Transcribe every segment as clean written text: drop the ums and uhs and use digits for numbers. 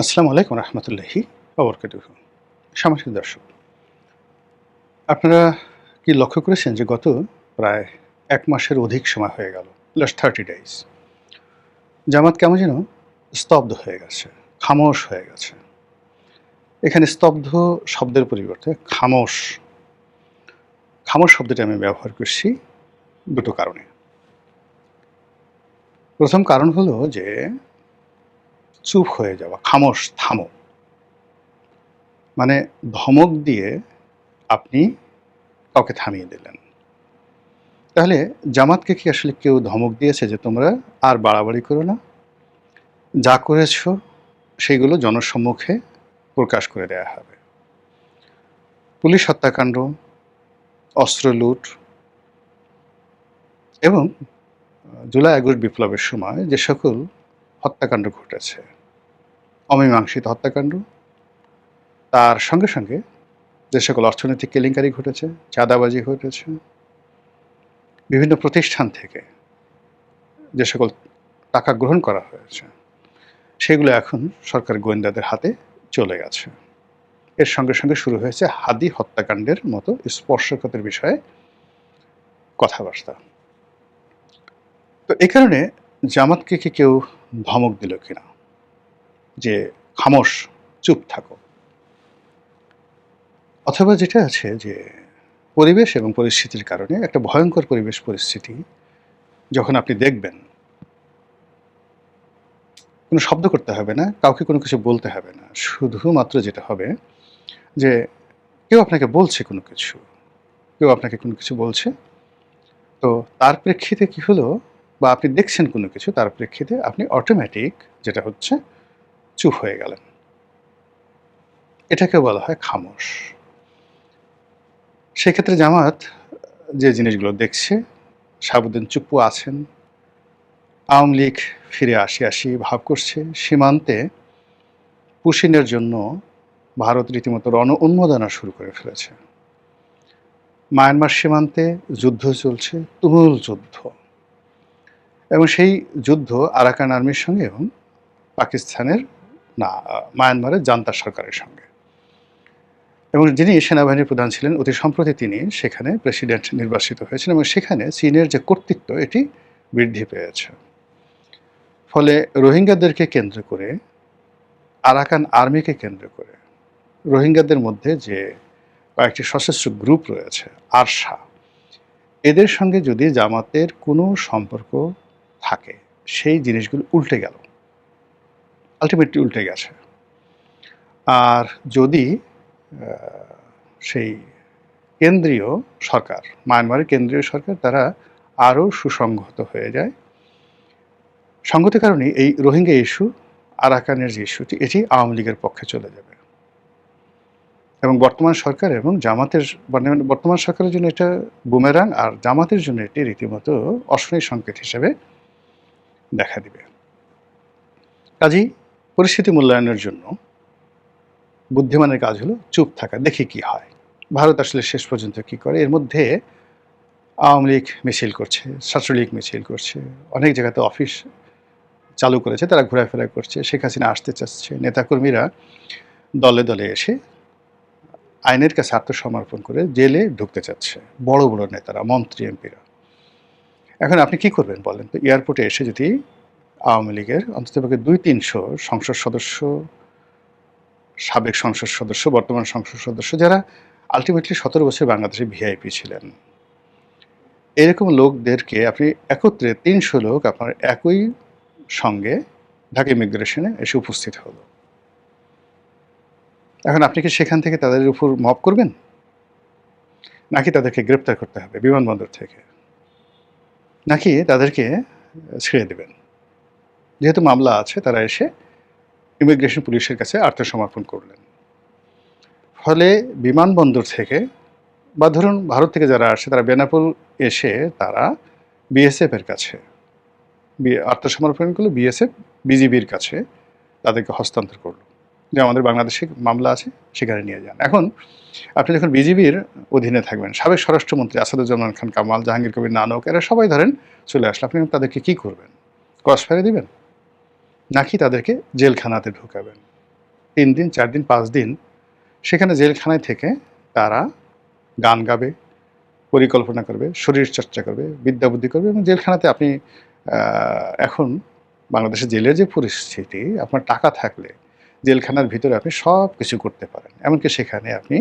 আসসালামু আলাইকুম রহমতুল্লাহি ওবরকাতুহু। সম্মানিত দর্শক, আপনারা কি লক্ষ্য করেছেন যে গত প্রায় ১ মাসের অধিক সময় হয়ে গেল, লাস্ট 30 ডেইজ জামাত কেমন যেন স্তব্ধ হয়ে গেছে, খামোশ হয়ে গেছে। এখানে স্তব্ধ শব্দের পরিবর্তে খামোশ, খামোশ শব্দটি আমি ব্যবহার করছি দুটো কারণে। প্রথম কারণ হলো যে চুপ হয়ে যাওয়া, খামোশ, থামো। মানে ধমক দিয়ে আপনি কাউকে থামিয়ে দিলেন। তাহলে জামাতকে কি আসলে কেউ ধমক দিয়েছে যে তোমরা আর বাড়াবাড়ি করো না? যা করেছো সেগুলো জনসম্মুখে প্রকাশ করে দেয়া হবে। পুলিশ হত্যাকাণ্ড, অস্ত্র লুট এবং জুলাই আগস্ট বিপ্লবের সময় যে সকল হত্যাকাণ্ড ঘটেছে, অমীমাংসিত হত্যাকাণ্ড, তার সঙ্গে সঙ্গে যে সকল অর্থনৈতিক কেলেঙ্কারি ঘটেছে, চাঁদাবাজি ঘটেছে, বিভিন্ন প্রতিষ্ঠান থেকে যে সকল টাকা গ্রহণ করা হয়েছে, সেগুলো এখন সরকারি গোয়েন্দাদের হাতে চলে গেছে। এর সঙ্গে সঙ্গে শুরু হয়েছে হাদি হত্যাকাণ্ডের মতো স্পর্শকাতর বিষয়ে কথাবার্তা। তো এ কারণে জামাতকে কি কেউ ধমক দিল কিনা যে খামোশ, চুপ থাকো? অথবা যেটা আছে যে পরিবেশ এবং পরিস্থিতির কারণে একটা ভয়ঙ্কর পরিবেশ পরিস্থিতি যখন আপনি দেখবেন, কোনো শব্দ করতে হবে না, কাউকে কোনো কিছু বলতে হবে না, শুধুমাত্র যেটা হবে যে কেউ আপনাকে বলছে কোনো কিছু, কেউ আপনাকে কোনো কিছু বলছে, তো তার প্রেক্ষিতে কি হলো, বা আপনি দেখছেন কোনো কিছু, তার প্রেক্ষিতে আপনি অটোমেটিক যেটা হচ্ছে চুপ হয়ে গেলেন। এটাকে বলা হয় খামোশ। সেক্ষেত্রে জামাত যে জিনিসগুলো দেখছে, সাবধান চুপু আছেন। আওয়ামী লীগ ফিরে আসি ভাব করছে। সীমান্তে পুশিনের জন্য ভারত রীতিমতো উন্মাদনা শুরু করে ফেলেছে। মায়ানমার সীমান্তে যুদ্ধ চলছে, তুমুল যুদ্ধ, এবং সেই যুদ্ধ আরাকান আর্মির সঙ্গে এবং পাকিস্তানের মায়ানমারের জান্তা সরকারের সঙ্গে। এবং যিনি সেনাবাহিনীর প্রধান ছিলেন, অতি সম্প্রতি তিনি সেখানে প্রেসিডেন্ট নির্বাচিত হয়েছেন, এবং সেখানে চীনের যে কর্তৃত্ব এটি বৃদ্ধি পেয়েছে। ফলে রোহিঙ্গাদেরকে কেন্দ্র করে, আরাকান আর্মিকে কেন্দ্র করে, রোহিঙ্গাদের মধ্যে যে কয়েকটি সশস্ত্র গ্রুপ রয়েছে, আরসা, এদের সঙ্গে যদি জামাতের কোনো সম্পর্ক থাকে, সেই জিনিসগুলো উল্টে গেল, আলটিমেটলি উল্টে গেছে। আর যদি সেই কেন্দ্রীয় সরকার, মায়ানমারের কেন্দ্রীয় সরকার, তারা আরও সুসংহত হয়ে যায়, সঙ্গতির কারণে এই রোহিঙ্গা ইস্যু, আরাকানের যে ইস্যুটি, এটি আওয়ামী লীগের পক্ষে চলে যাবে। এবং বর্তমান সরকার এবং জামাতের, বর্তমান সরকারের জন্য এটা বুমেরাং, আর জামাতের জন্য এটি রীতিমতো অশনি সংকেত হিসেবে দেখা দিবে। কাজেই পরিস্থিতি মূল্যায়নের জন্য বুদ্ধিমানের কাজ হলো চুপ থাকা, দেখি কি হয়, ভারত আসলে শেষ পর্যন্ত কি করে। এর মধ্যে আওয়ামী লীগ মিছিল করছে, ছাত্রলীগ মিছিল করছে, অনেক জায়গাতে অফিস চালু করেছে, তারা ঘোরাফেরা করছে, শেখ হাসিনা আসতে চাচ্ছে, নেতাকর্মীরা দলে দলে এসে আইনের কাছে আত্মসমর্পণ করে জেলে ঢুকতে চাচ্ছে, বড় বড় নেতারা, মন্ত্রী, এমপিরা। এখন আপনি কি করবেন বলেন তো? এয়ারপোর্টে এসে যদি আওয়ামী লীগের অন্ততপক্ষে 200-300 সংসদ সদস্য, সাবেক সংসদ সদস্য, বর্তমান সংসদ সদস্য, যারা আলটিমেটলি 17 বছর বাংলাদেশে ভিআইপি ছিলেন, এরকম লোকদেরকে আপনি একত্রে 300 লোক আপনার একই সঙ্গে ঢাকা ইমিগ্রেশনে এসে উপস্থিত হলো, এখন আপনি কি সেখান থেকে তাদের উপর মব করবেন, নাকি তাদেরকে গ্রেপ্তার করতে হবে বিমানবন্দর থেকে, নাকি তাদেরকে ছেড়ে দেবেন? যেহেতু মামলা আছে, তারা এসে ইমিগ্রেশন পুলিশের কাছে আত্মসমর্পণ করলেন। ফলে বিমানবন্দর থেকে, বা ধরুন ভারত থেকে যারা আসে, তারা বেনাপোল এসে তারা বিএসএফের কাছে আত্মসমর্পণ করলো, বিএসএফ বিজিবির কাছে তাদেরকে হস্তান্তর করলো, যে আমাদের বাংলাদেশে মামলা আছে, সেখানে নিয়ে যান। এখন আপনি যখন বিজিবির অধীনে থাকবেন, সাবেক স্বরাষ্ট্রমন্ত্রী আসাদুজ্জামান খান কামাল, জাহাঙ্গীর কবির নানক, এরা সবাই ধরেন চলে আসলে, আপনি তাদেরকে কি করবেন? ক্রস ফায়ারে দিবেন, নাকি তাদেরকে জেলখানাতে ঢুকাবেন? 3 দিন, 4 দিন, 5 দিন সেখানে জেলখানায় থেকে তারা গান গাবে, পরিকল্পনা করবে, শরীরচর্চা করবে, বিদ্যা-বুদ্ধি করবে এবং জেলখানাতে আপনি এখন বাংলাদেশের জেলের যে পরিস্থিতি, আপনার টাকা থাকলে জেলখানার ভিতরে আপনি সবকিছু করতে পারেন। এমনকি সেখানে আপনি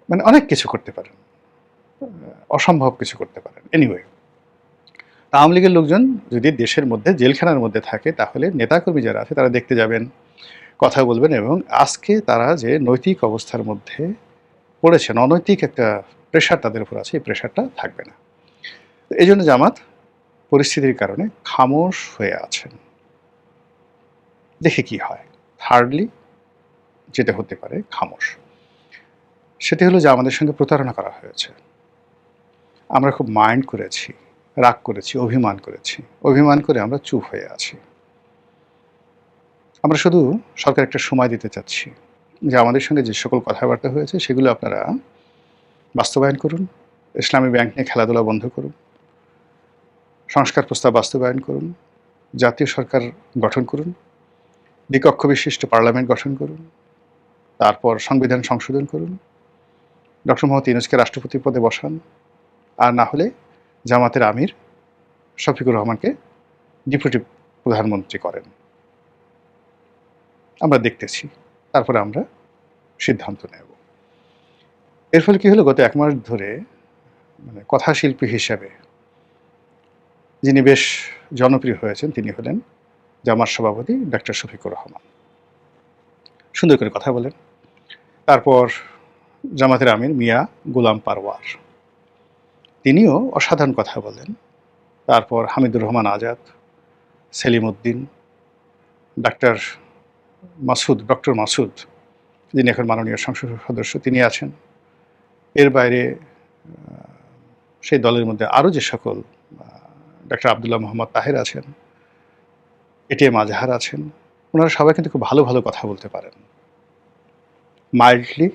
মানে অনেক কিছু করতে পারেন। অসম্ভব কিছু করতে পারেন। এনিওয়ে, আওয়ামী লীগের লোকজন যদি দেশের মধ্যে জেলখানার মধ্যে থাকে তাহলে নেতাকর্মী যারা আছে তারা দেখতে যাবেন, কথা বলবেন এবং আজকে তারা যে নৈতিক অবস্থার মধ্যে পড়েছেন, অনৈতিক একটা প্রেশার তাদের উপর আছে, এই প্রেশারটা থাকবে না। এজন্য জামাত পরিস্থিতির কারণে খামোশ হয়ে আছেন। দেখি কি হয়। থার্ডলি যেটা হতে পারে খামোশ। সেটি হলো যে আমাদের সঙ্গে প্রতারণা করা হয়েছে। আমরা খুব মাইন্ড করেছি, রাগ করেছি, অভিমান করেছি। অভিমান করে আমরা চুপ হয়ে আছি। আমরা শুধু সরকার একটা সময় দিতে চাচ্ছি যে আমাদের সঙ্গে যে সকল কথাবার্তা হয়েছে সেগুলো আপনারা বাস্তবায়ন করুন। ইসলামী ব্যাংক নিয়ে খেলাধুলা বন্ধ করুন। সংস্কার প্রস্তাব বাস্তবায়ন করুন। জাতীয় সরকার গঠন করুন। দ্বিকক্ষ বিশিষ্ট পার্লামেন্ট গঠন করুন। তারপর সংবিধান সংশোধন করুন। ডক্টর মোহাম্মদ ইউনূসকে রাষ্ট্রপতি পদে বসান। আর না হলে জামাতের আমির শফিকুর রহমানকে ডেপুটি প্রধানমন্ত্রী করেন। আমরা দেখতেছি। তারপরে আমরা সিদ্ধান্ত নেব। এর ফলে কি হলো, গত 1 মাস ধরে মানে কথাশিল্পী হিসাবে যিনি বেশ জনপ্রিয় হয়েছেন তিনি হলেন জামাত সভাপতি ডক্টর শফিকুর রহমান। সুন্দর করে কথা বলেন। তারপর জামাতের আমির মিয়া গোলাম পারওয়ার, তিনিও অসাধারণ কথা বলেন। তারপর হামিদুর রহমান আজাদ, সেলিম উদ্দিন, ডক্টর মাসুদ যিনি এখন মাননীয় সংসদ সদস্য তিনি আছেন। এর বাইরে সেই দলের মধ্যে আরও যে সকল ডক্টর আবদুল্লাহ মোহাম্মদ তাহের আছেন, এটিএম আজহার আছেন, ওনারা সবাই কিন্তু খুব ভালো ভালো কথা বলতে পারেন। মাইল্ডলি,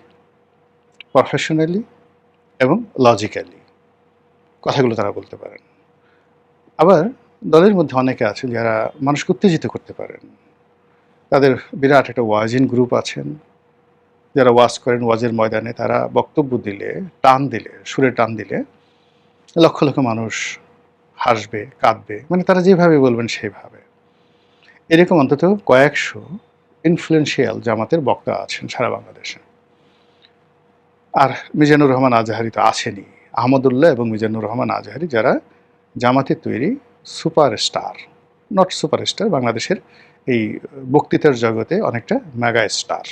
প্রফেশনালি এবং লজিক্যালি কথাগুলো তারা বলতে পারেন। আবার দলের মধ্যে অনেকে আছেন যারা মানুষকে উত্তেজিত করতে পারেন। তাদের বিরাট একটা ওয়াজিন গ্রুপ আছেন যারা ওয়াজ করেন, ওয়াজের ময়দানে তারা বক্তব্য দিলে, টান দিলে, সুরে টান দিলে লক্ষ লক্ষ মানুষ হাসবে, কাঁদবে, মানে তারা যেভাবে বলবেন সেইভাবে। এরকম অন্তত কয়েকশো ইনফ্লুয়েন্সিয়াল জামাতের বক্তা আছেন সারা বাংলাদেশে। আর মিজানুর রহমান আজহারি তো আছেনই, আহমদুল্লাহ এবং মিজানুর রহমান আজহারি যারা জামাতের তৈরি সুপারস্টার, নট সুপারস্টার, বাংলাদেশের এই বক্তৃতার জগতে অনেকটা মেগা স্টার।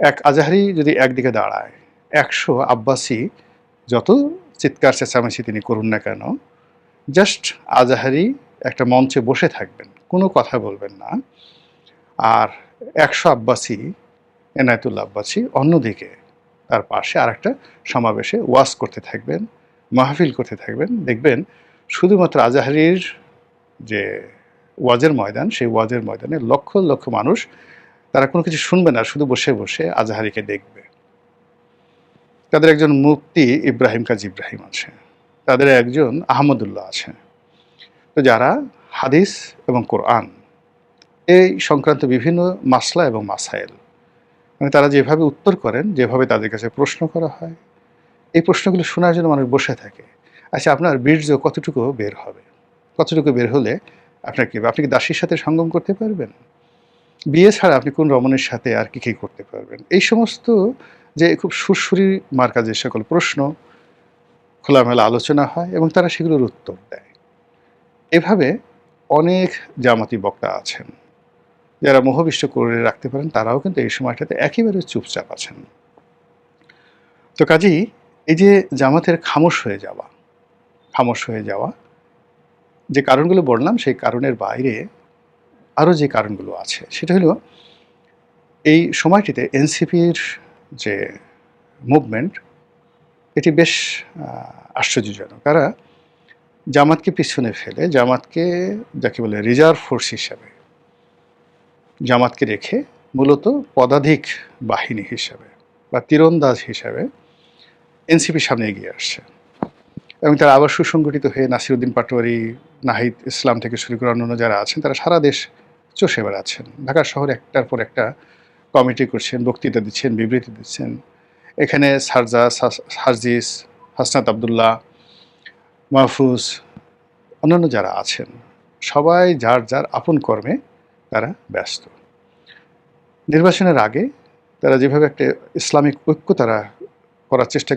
এক আজহারি যদি একদিকে দাঁড়ায়, 100 আব্বাসী যত চিৎকার চেঁচামেচি তিনি করুন না কেন, জাস্ট আজহারি একটা মঞ্চে বসে থাকবেন, কোনো কথা বলবেন না। আর 100 আব্বাসী, এনায়েতুল্লাহ আব্বাসী অন্যদিকে তার পাশে আর একটা সমাবেশে ওয়াজ করতে থাকবেন, মাহফিল করতে থাকবেন। দেখবেন শুধুমাত্র আজহারির যে ওয়াজের ময়দান, সেই ওয়াজের ময়দানে লক্ষ লক্ষ মানুষ, তারা কোনো কিছু শুনবে না, শুধু বসে বসে আজহারিকে দেখবে। তাদের একজন মুফতি ইব্রাহিম কাজী ইব্রাহিম আছে, তাদের একজন আহমদুল্লাহ আছে। তো যারা হাদিস এবং কোরআন এই সংক্রান্ত বিভিন্ন মাসলা এবং মাসাইল, মানে তারা যেভাবে উত্তর করেন, যেভাবে তাদের কাছে প্রশ্ন করা হয়, এই প্রশ্নগুলো শোনার জন্য মানুষ বসে থাকে। আচ্ছা, আপনার বীর্য কতটুকু বের হবে? কতটুকু বের হলে আপনার কি, আপনি কি দাসীর সাথে সঙ্গম করতে পারবেন? বিয়ে ছাড়া আপনি কোন রমণীর সাথে আর কি করতে পারবেন? এই সমস্ত যে খুব সুরসুরি মার্কা যে সকল প্রশ্ন, খোলামেলা আলোচনা হয় এবং তারা সেগুলোর উত্তর দেয়। এভাবে অনেক জামাতি বক্তা আছেন যারা মোহবিষ্ট করে রাখতে পারেন, তারাও কিন্তু এই সময়টাতে একেবারে চুপচাপ আছেন। তো কাজেই এই যে জামাতের খামোশ হয়ে যাওয়া যে কারণগুলো বললাম, সেই কারণের বাইরে আরও যে কারণগুলো আছে সেটা হলো এই সময়টিতে এনসিপির যে মুভমেন্ট, এটি বেশ আশ্চর্যজনক। তারা জামাতকে পিছনে ফেলে, জামাতকে যাকে বলে রিজার্ভ ফোর্স হিসাবে, জামাতকে রেখে মূলত পদাধিক বাহিনী হিসাবে বা তীরন্দাজ হিসাবে এনসিপির সামনে এগিয়ে আসছে। এবং তারা আবার সুসংগঠিত হয়ে নাসিরউদ্দিন পাটোয়ারি, নাহিদ ইসলাম থেকে শুরু করে অন্যান্য যারা আছেন, তারা সারা দেশ চষে বেড়াচ্ছেন। ঢাকা শহরে একটার পর একটা কমিটি করছেন, বক্তৃতা দিচ্ছেন, বিবৃতি দিচ্ছেন। এখানে সার্জিস, হাসনাত আব্দুল্লাহ, মাহফুজ, অন্যান্য যারা আছেন সবাই যার যার আপন কর্মে তারা ব্যস্ত। নির্বাচনের আগে তারা যেভাবে একটা ইসলামিক ঐক্য তারা করার চেষ্টা